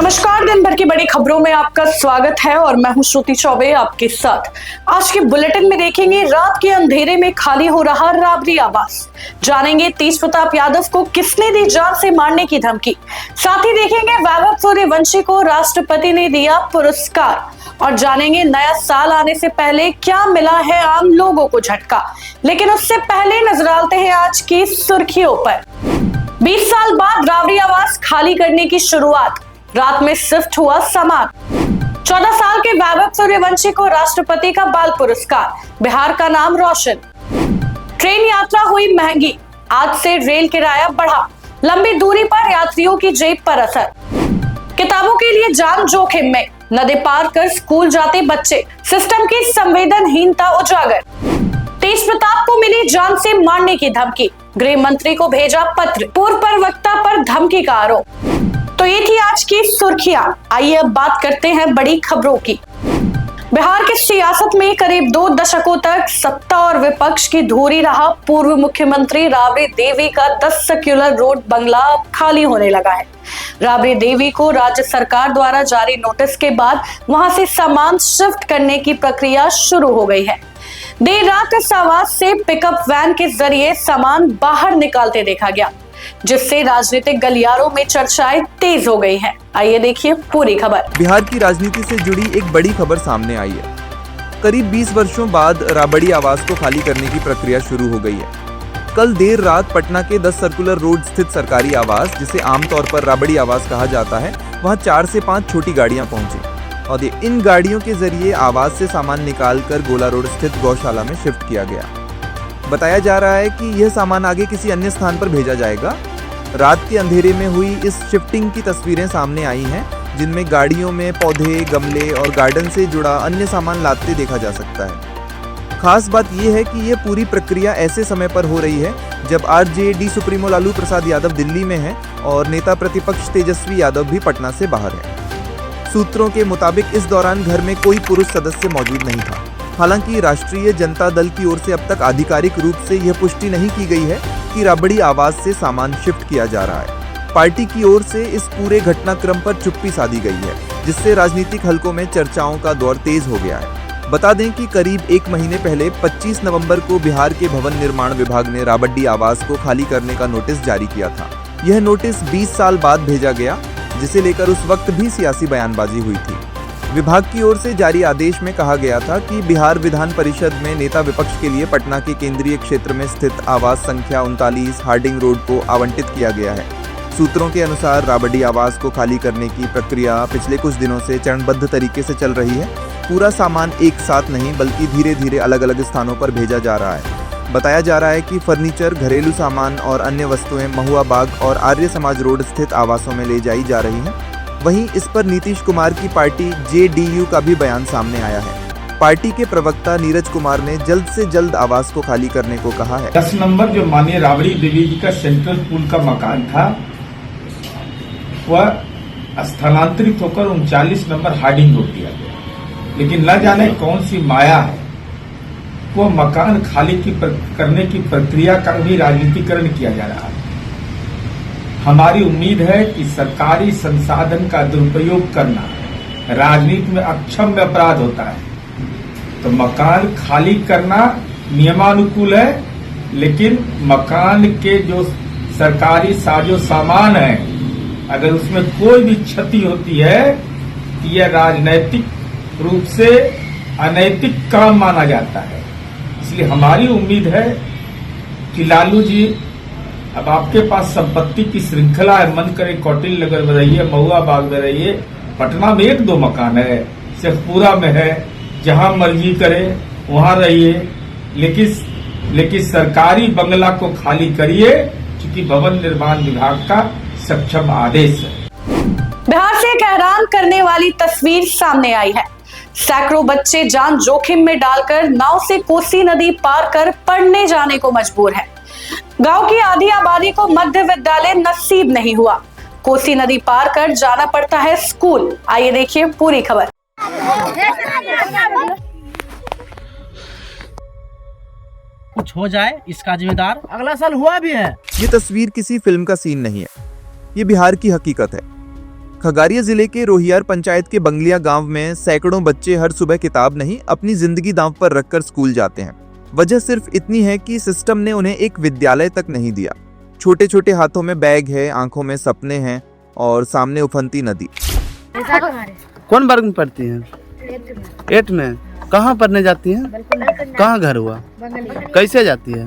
नमस्कार, दिन भर की बड़ी खबरों में आपका स्वागत है और मैं हूं श्रुति चौबे आपके साथ। आज के बुलेटिन में देखेंगे रात के अंधेरे में खाली हो रहा राबड़ी आवास, जानेंगे तेज प्रताप यादव को किसने दी जान से मारने की धमकी, साथ ही देखेंगे वैभव सूर्यवंशी को राष्ट्रपति ने दिया पुरस्कार और जानेंगे नया साल आने से पहले क्या मिला है आम लोगों को झटका। लेकिन उससे पहले नजर डालते हैं आज की सुर्खियों पर। 20 साल बाद राबड़ी आवास खाली करने की शुरुआत, रात में शिफ्ट हुआ सामान। 14 साल के वैभव सूर्यवंशी को राष्ट्रपति का बाल पुरस्कार, बिहार का नाम रोशन। ट्रेन यात्रा हुई महंगी, आज से रेल किराया बढ़ा, लंबी दूरी पर यात्रियों की जेब पर असर। किताबों के लिए जान जोखिम में, नदी पार कर स्कूल जाते बच्चे, सिस्टम की संवेदनहीनता उजागर। तेज प्रताप को मिली जान से मारने की धमकी, गृह मंत्री को भेजा पत्र, पूर्व प्रवक्ता पर धमकी का आरोप। तो ये थी आज की सुर्खियां। आइए अब बात करते हैं बड़ी खबरों की। बिहार की सियासत में करीब 2 दशकों तक सत्ता और विपक्ष की धूरी रहा पूर्व मुख्यमंत्री राबड़ी देवी का 10 सर्कुलर रोड बंगला अब खाली होने लगा है। राबड़ी देवी को राज्य सरकार द्वारा जारी नोटिस के बाद वहां से सामान शिफ्ट करने की प्रक्रिया शुरू हो गई है। देर रात इस आवास से पिकअप वैन के जरिए सामान बाहर निकालते देखा गया, जिससे राजनीतिक गलियारों में चर्चाएं तेज हो गई हैं। आइए देखिए पूरी खबर। बिहार की राजनीति से जुड़ी एक बड़ी खबर सामने आई है। करीब 20 वर्षों बाद राबड़ी आवास को खाली करने की प्रक्रिया शुरू हो गई है। कल देर रात पटना के 10 सर्कुलर रोड स्थित सरकारी आवास, जिसे आमतौर पर राबड़ी आवास कहा जाता है, वहां 4 से 5 छोटी गाड़ियां पहुंची और इन गाड़ियों के जरिए आवास से सामान निकालकर गोला रोड स्थित गौशाला में शिफ्ट किया गया। बताया जा रहा है कि यह सामान आगे किसी अन्य स्थान पर भेजा जाएगा। रात के अंधेरे में हुई इस शिफ्टिंग की तस्वीरें सामने आई हैं, जिनमें गाड़ियों में पौधे, गमले और गार्डन से जुड़ा अन्य सामान लादते देखा जा सकता है। खास बात यह है कि यह पूरी प्रक्रिया ऐसे समय पर हो रही है जब आरजेडी सुप्रीमो लालू प्रसाद यादव दिल्ली में है और नेता प्रतिपक्ष तेजस्वी यादव भी पटना से बाहर है। सूत्रों के मुताबिक इस दौरान घर में कोई पुरुष सदस्य मौजूद नहीं था। हालांकि राष्ट्रीय जनता दल की ओर से अब तक आधिकारिक रूप से यह पुष्टि नहीं की गई है कि राबड़ी आवास से सामान शिफ्ट किया जा रहा है। पार्टी की ओर से इस पूरे घटनाक्रम पर चुप्पी साधी गई है, जिससे राजनीतिक हलकों में चर्चाओं का दौर तेज हो गया है। बता दें कि करीब 1 महीने पहले 25 नवंबर को बिहार के भवन निर्माण विभाग ने राबड़ी आवास को खाली करने का नोटिस जारी किया था। यह नोटिस 20 साल बाद भेजा गया, जिसे लेकर उस वक्त भी सियासी बयानबाजी हुई थी। विभाग की ओर से जारी आदेश में कहा गया था कि बिहार विधान परिषद में नेता विपक्ष के लिए पटना के केंद्रीय क्षेत्र में स्थित आवास संख्या 39 हार्डिंग रोड को आवंटित किया गया है। सूत्रों के अनुसार राबड़ी आवास को खाली करने की प्रक्रिया पिछले कुछ दिनों से चरणबद्ध तरीके से चल रही है। पूरा सामान एक साथ नहीं बल्कि धीरे धीरे अलग अलग स्थानों पर भेजा जा रहा है। बताया जा रहा है कि फर्नीचर, घरेलू सामान और अन्य वस्तुएं महुआ बाग और आर्य समाज रोड स्थित आवासों में ले जाई जा रही हैं। वहीं इस पर नीतीश कुमार की पार्टी जेडीयू का भी बयान सामने आया है। पार्टी के प्रवक्ता नीरज कुमार ने जल्द से जल्द आवास को खाली करने को कहा है। 10 नंबर जो माननीय राबड़ी देवी जी का सेंट्रल पूल का मकान था, वह स्थानांतरित होकर 39 नंबर हार्डिंग रोड दिया गया। लेकिन न जाने कौन सी माया है, वो मकान खाली करने की प्रक्रिया का भी राजनीतिकरण किया जा रहा है। हमारी उम्मीद है कि सरकारी संसाधन का दुरुपयोग करना राजनीति में अक्षम्य अपराध होता है। तो मकान खाली करना नियमानुकूल है, लेकिन मकान के जो सरकारी साजो सामान है, अगर उसमें कोई भी क्षति होती है तो यह राजनैतिक रूप से अनैतिक काम माना जाता है। इसलिए हमारी उम्मीद है कि लालू जी, अब आपके पास संपत्ति की श्रृंखला है, मन करे कौटिल्य नगर में रहिए, महुआ बाग में रहिए, पटना में 1-2 मकान है, शेखपुरा में है, जहां मर्जी करे वहां रहिए, लेकिन सरकारी बंगला को खाली करिए, क्योंकि भवन निर्माण विभाग का सक्षम आदेश है। बिहार से एक हैरान करने वाली तस्वीर सामने आई है। सैकड़ों बच्चे जान जोखिम में डालकर नाव से कोसी नदी पार कर पढ़ने जाने को मजबूर है। गांव की आधी आबादी को मध्य विद्यालय नसीब नहीं हुआ, कोसी नदी पार कर जाना पड़ता है स्कूल। आइए देखिए पूरी खबर। कुछ हो जाए इसका जिम्मेदार अगला साल हुआ भी है। ये तस्वीर किसी फिल्म का सीन नहीं है, ये बिहार की हकीकत है। खगारिया जिले के रोहियार पंचायत के बंगलिया गांव में सैकड़ों बच्चे हर सुबह किताब नहीं अपनी जिंदगी दांव पर रखकर स्कूल जाते हैं। वजह सिर्फ इतनी है कि सिस्टम ने उन्हें एक विद्यालय तक नहीं दिया। छोटे छोटे हाथों में बैग है, आंखों में सपने हैं और सामने उफनती नदी। कौन वर्ग में पढ़ती हैं? 8 में। कहाँ पढ़ने जाती हैं? कहाँ घर हुआ? कैसे जाती है?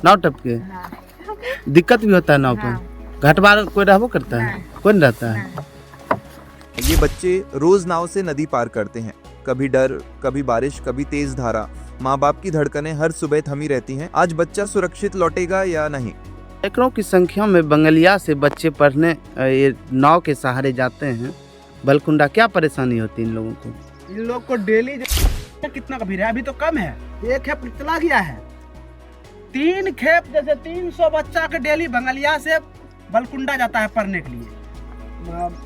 नाव टप के। दिक्कत भी होता है नाव पे? घाटबार कोई रहबो करता है? कोई नहीं रहता है। ये बच्चे रोज नाव से नदी पार करते हैं। कभी डर, कभी बारिश, कभी तेज धारा। माँ बाप की धड़कनें हर सुबह थमी रहती हैं। आज बच्चा सुरक्षित लौटेगा या नहीं। सैकड़ों की संख्या में बंगलिया से बच्चे पढ़ने ये नाव के सहारे जाते हैं। बलकुंडा क्या परेशानी होती है इन लोगों को? इन लोग को डेली कितना का भीड़ है? अभी तो कम है, 1 खेप चला गया है। 3 खेप जैसे 300 बच्चा के डेली बंगलिया से बलकुंडा जाता है पढ़ने के लिए।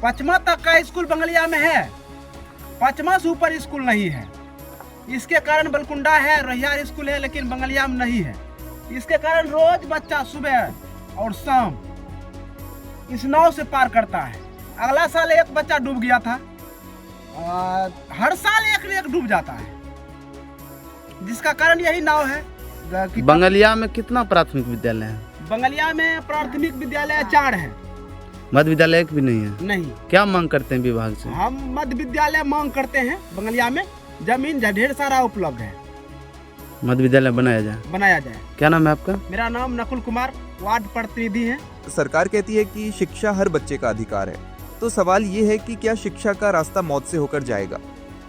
5वां तक का स्कूल बंगलिया में है, 5वां से ऊपर स्कूल नहीं है। इसके कारण बलकुंडा है, रोहियार स्कूल है, लेकिन बंगलिया में नहीं है। इसके कारण रोज बच्चा सुबह और शाम इस नाव से पार करता है। अगला साल एक बच्चा डूब गया था, हर साल एक डूब जाता है, जिसका कारण यही नाव है। बंगलिया में कितना प्राथमिक विद्यालय है? बंगलिया में प्राथमिक विद्यालय 4 है। मध्य विद्यालय एक भी नहीं है? नहीं। क्या मांग करते हैं विभाग से? हम मध्य विद्यालय मांग करते हैं। बंगलिया में जमीन ढेर सारा उपलब्ध है, मध्य विद्यालय बनाया जाए। क्या नाम है आपका? मेरा नाम नकुल कुमार, वार्ड प्रतिनिधि है। सरकार कहती है कि शिक्षा हर बच्चे का अधिकार है, तो सवाल ये है कि क्या शिक्षा का रास्ता मौत से होकर जाएगा?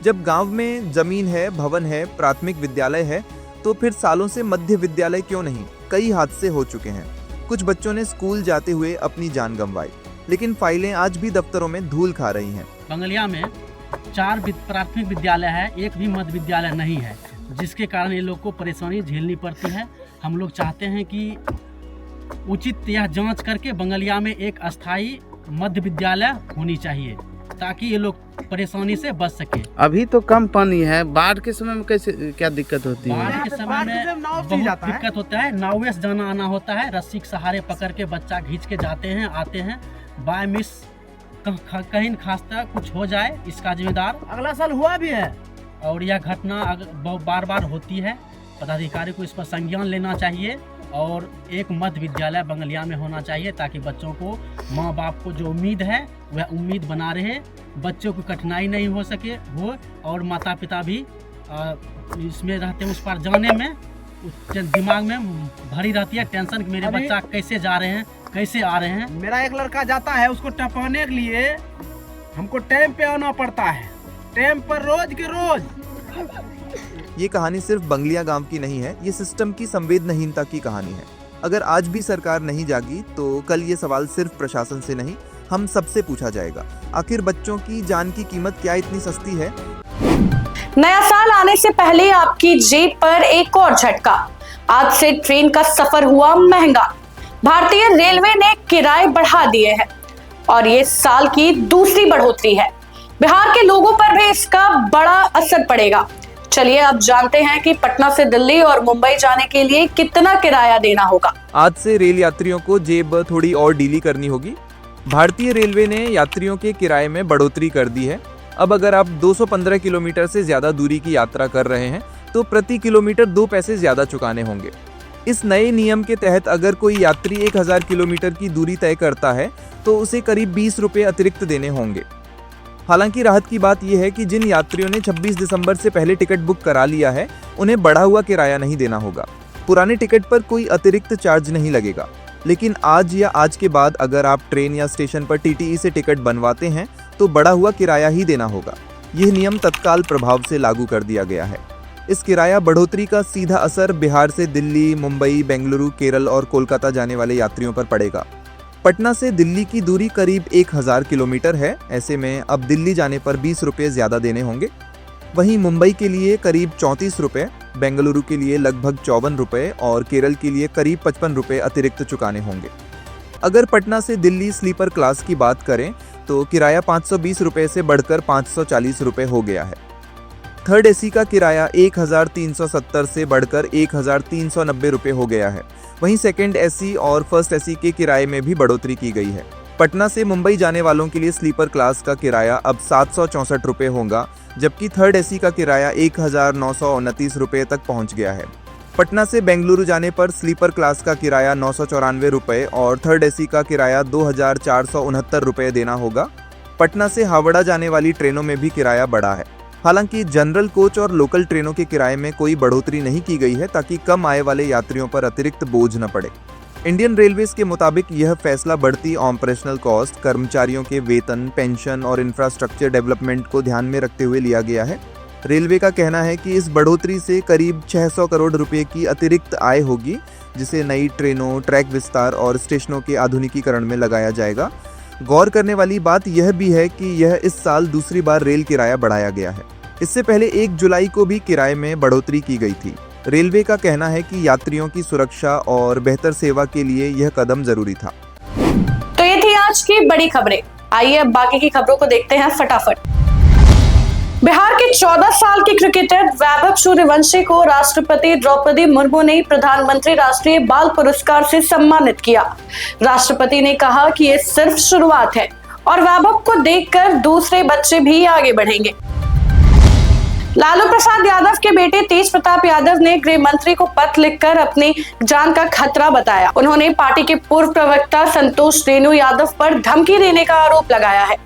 जब गांव में जमीन है, भवन है, प्राथमिक विद्यालय है, तो फिर सालों से मध्य विद्यालय क्यों नहीं? कई हादसे हो चुके हैं। कुछ बच्चों ने स्कूल जाते हुए अपनी जान गंवाई, लेकिन फाइलें आज भी दफ्तरों में धूल खा रही हैं। बंगलिया में 4 प्राथमिक विद्यालय है, एक भी मध्य विद्यालय नहीं है, जिसके कारण ये लोग को परेशानी झेलनी पड़ती है। हम लोग चाहते हैं कि उचित यह जांच करके बंगलिया में एक अस्थायी मध्य विद्यालय होनी चाहिए, ताकि ये लोग परेशानी से बच सके। अभी तो कम पानी है, बाढ़ के समय में कैसे क्या दिक्कत होती है? बाढ़ के समय में बहुत दिक्कत होता है। नाव से जाना आना होता है, रस्सी के सहारे पकड़ के बच्चा खींच के जाते हैं, आते हैं। बाय मिस कहीं खासा कुछ हो जाए, इसका जिम्मेदार अगला साल हुआ भी है। और यह घटना बार बार होती है। पदाधिकारी को इस पर संज्ञान लेना चाहिए और एक मध्य विद्यालय बंगलिया में होना चाहिए, ताकि बच्चों को, माँ बाप को जो उम्मीद है वह उम्मीद बना रहे, बच्चों को कठिनाई नहीं हो और माता पिता भी इसमें रहते हैं। उस पर जाने में दिमाग में भरी रहती है टेंशन कि मेरे बच्चा कैसे जा रहे हैं, कैसे आ रहे हैं। मेरा एक लड़का जाता है, उसको टपकाने के लिए हमको टाइम पे आना पड़ता है, टाइम पर रोज के रोज। ये कहानी सिर्फ बंगलिया गांव की नहीं है, ये सिस्टम की संवेदनहीनता की कहानी है। अगर आज भी सरकार नहीं जागी तो कल ये सवाल सिर्फ प्रशासन से नहीं, हम सबसे पूछा जाएगा। आखिर बच्चों की जान की कीमत क्या इतनी सस्ती है? नया साल आने से पहले आपकी जेब पर एक और झटका। आज से ट्रेन का सफर हुआ महंगा। भारतीय रेलवे ने किराए बढ़ा दिए हैं और ये साल की दूसरी बढ़ोतरी है। बिहार के लोगों पर भी इसका बड़ा असर पड़ेगा। चलिए अब जानते हैं कि पटना से दिल्ली और मुंबई जाने के लिए कितना किराया देना होगा। आज से रेल यात्रियों को जेब थोड़ी और ढीली करनी होगी। भारतीय रेलवे ने यात्रियों के किराए में बढ़ोतरी कर दी है। अब अगर आप 215 किलोमीटर से ज्यादा दूरी की यात्रा कर रहे हैं तो प्रति किलोमीटर 2 पैसे ज्यादा चुकाने होंगे। इस नए नियम के तहत अगर कोई यात्री 1000 किलोमीटर की दूरी तय करता है तो उसे करीब 20 रुपए अतिरिक्त देने होंगे। हालांकि राहत की बात यह है कि जिन यात्रियों ने 26 दिसंबर से पहले टिकट बुक करा लिया है उन्हें बढ़ा हुआ किराया नहीं देना होगा। पुराने टिकट पर कोई अतिरिक्त चार्ज नहीं लगेगा। लेकिन आज या आज के बाद अगर आप ट्रेन या स्टेशन पर टीटीई से टिकट बनवाते हैं तो बढ़ा हुआ किराया ही देना होगा। यह नियम तत्काल प्रभाव से लागू कर दिया गया है। इस किराया बढ़ोतरी का सीधा असर बिहार से दिल्ली, मुंबई, बेंगलुरु, केरल और कोलकाता जाने वाले यात्रियों पर पड़ेगा। पटना से दिल्ली की दूरी करीब 1000 किलोमीटर है। ऐसे में अब दिल्ली जाने पर 20 रुपये ज्यादा देने होंगे। वहीं मुंबई के लिए करीब 34 रुपये, बेंगलुरु के लिए लगभग 54 रुपये और केरल के लिए करीब 55 रुपये अतिरिक्त चुकाने होंगे। अगर पटना से दिल्ली स्लीपर क्लास की बात करें तो किराया 520 रुपये से बढ़कर 540 रुपये हो गया है। थर्ड एसी का किराया 1370 से बढ़कर 1390 रुपये हो गया है। वहीं सेकंड एसी और फर्स्ट एसी के किराए में भी बढ़ोतरी की गई है। पटना से मुंबई जाने वालों के लिए स्लीपर क्लास का किराया अब 764 रुपये होगा, जबकि थर्ड एसी का किराया 1929 रुपये तक पहुंच गया है। पटना से बेंगलुरु जाने पर स्लीपर क्लास का किराया 994 रुपये और थर्ड एसी का किराया 2469 रुपये देना होगा। पटना से हावड़ा जाने वाली ट्रेनों में भी किराया बढ़ा है। हालांकि जनरल कोच और लोकल ट्रेनों के किराए में कोई बढ़ोतरी नहीं की गई है, ताकि कम आय वाले यात्रियों पर अतिरिक्त बोझ न पड़े। इंडियन रेलवेज के मुताबिक यह फैसला बढ़ती ऑपरेशनल कॉस्ट, कर्मचारियों के वेतन, पेंशन और इंफ्रास्ट्रक्चर डेवलपमेंट को ध्यान में रखते हुए लिया गया है। रेलवे का कहना है कि इस बढ़ोतरी से करीब 600 करोड़ रुपए की अतिरिक्त आय होगी, जिसे नई ट्रेनों, ट्रैक विस्तार और स्टेशनों के आधुनिकीकरण में लगाया जाएगा। गौर करने वाली बात यह भी है कि यह इस साल दूसरी बार रेल किराया बढ़ाया गया है। इससे पहले 1 जुलाई को भी किराए में बढ़ोतरी की गई थी। रेलवे का कहना है कि यात्रियों की सुरक्षा और बेहतर सेवा के लिए यह कदम जरूरी था। तो ये थी आज की बड़ी खबरें। आइए अब बाकी की खबरों को देखते हैं फटाफट। बिहार के 14 साल के क्रिकेटर वैभव सूर्यवंशी को राष्ट्रपति द्रौपदी मुर्मू ने प्रधानमंत्री राष्ट्रीय बाल पुरस्कार से सम्मानित किया। राष्ट्रपति ने कहा कि ये सिर्फ शुरुआत है और वैभव को देखकर दूसरे बच्चे भी आगे बढ़ेंगे। लालू प्रसाद यादव के बेटे तेज प्रताप यादव ने गृह मंत्री को पत्र लिखकर अपनी जान का खतरा बताया। उन्होंने पार्टी के पूर्व प्रवक्ता संतोष रेणु यादव पर धमकी देने का आरोप लगाया है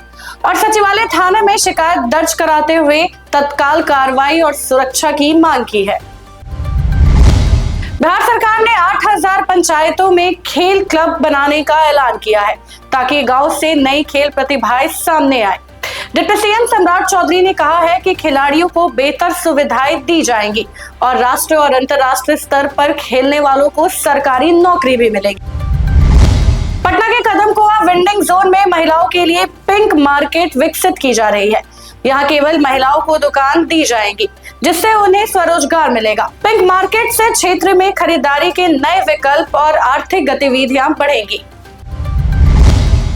और सचिवालय थाने में शिकायत दर्ज कराते हुए तत्काल कार्रवाई और सुरक्षा की मांग की है। बिहार सरकार ने 8000 पंचायतों में खेल क्लब बनाने का ऐलान किया है, ताकि गांव से नई खेल प्रतिभाएं सामने आए। डिप्टी सीएम सम्राट चौधरी ने कहा है कि खिलाड़ियों को बेहतर सुविधाएं दी जाएंगी और राष्ट्रीय और अंतर्राष्ट्रीय स्तर पर खेलने वालों को सरकारी नौकरी भी मिलेगी। पटना के कदमकुआं वेंडिंग जोन में महिलाओं के लिए पिंक मार्केट विकसित की जा रही है। यहाँ केवल महिलाओं को दुकान दी जाएगी, जिससे उन्हें स्वरोजगार मिलेगा। पिंक मार्केट से क्षेत्र में खरीदारी के नए विकल्प और आर्थिक गतिविधियां बढ़ेंगी।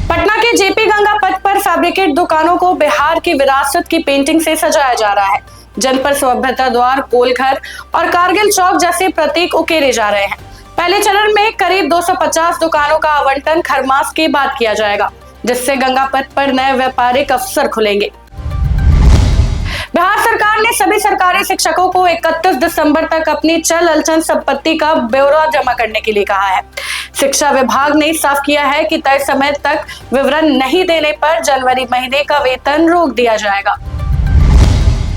पटना के जेपी गंगा पथ पर फैब्रिकेट दुकानों को बिहार की विरासत की पेंटिंग से सजाया जा रहा है। जनपद सभ्यता द्वार, कोलघर और कारगिल चौक जैसे प्रतीक उकेरे जा रहे हैं। पहले चरण में करीब 250 दुकानों का आवंटन खरमास के बाद किया जाएगा, जिससे गंगा पथ पर नए व्यापारिक अवसर खुलेंगे। बिहार सरकार ने सभी सरकारी शिक्षकों को 31 दिसंबर तक अपनी चल अचल संपत्ति का ब्यौरा जमा करने के लिए कहा है। शिक्षा विभाग ने साफ किया है कि तय समय तक विवरण नहीं देने पर जनवरी महीने का वेतन रोक दिया जाएगा।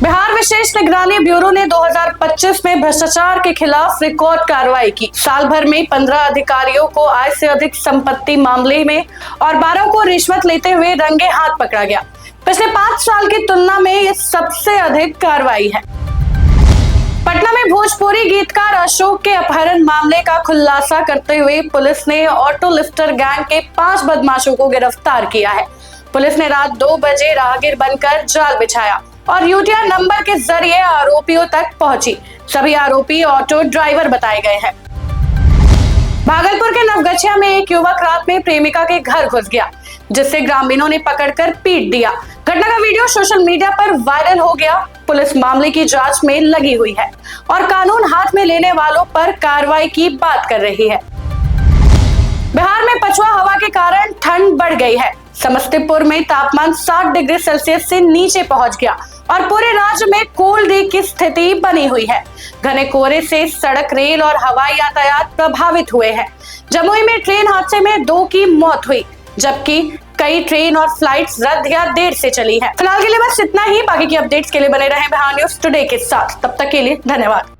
बिहार विशेष निगरानी ब्यूरो ने 2025 में भ्रष्टाचार के खिलाफ रिकॉर्ड कार्रवाई की। साल भर में 15 अधिकारियों को आय से अधिक संपत्ति मामले में और 12 को रिश्वत लेते हुए रंगे हाथ पकड़ा गया। पिछले 5 साल की तुलना में ये सबसे अधिक कार्रवाई है। पटना में भोजपुरी गीतकार अशोक के अपहरण मामले का खुलासा करते हुए पुलिस ने ऑटो लिफ्टर गैंग के 5 बदमाशों को गिरफ्तार किया है। पुलिस ने रात 2 बजे राहगीर बनकर जाल बिछाया और यूटीआर नंबर के जरिए आरोपियों तक पहुंची। सभी आरोपी ऑटो ड्राइवर बताए गए हैं। भागलपुर के नवगछिया में एक युवक रात में प्रेमिका के घर घुस गया, जिससे ग्रामीणों ने पकड़कर पीट दिया। घटना का वीडियो सोशल मीडिया पर वायरल हो गया। पुलिस मामले की जांच में लगी हुई है और कानून हाथ में लेने वालों पर कार्रवाई की बात कर रही है। बिहार में पछुआ हवा के कारण ठंड बढ़ गई है। समस्तीपुर में तापमान 60 डिग्री सेल्सियस से नीचे पहुंच गया और पूरे राज्य में कोल्ड डे की स्थिति बनी हुई है। घने कोहरे से सड़क, रेल और हवाई यातायात प्रभावित हुए हैं। जमुई में ट्रेन हादसे में 2 की मौत हुई, जबकि कई ट्रेन और फ्लाइट्स रद्द या देर से चली हैं। फिलहाल के लिए बस इतना ही। बाकी की अपडेट्स के लिए बने रहें बिहार न्यूज टुडे के साथ। तब तक के लिए धन्यवाद।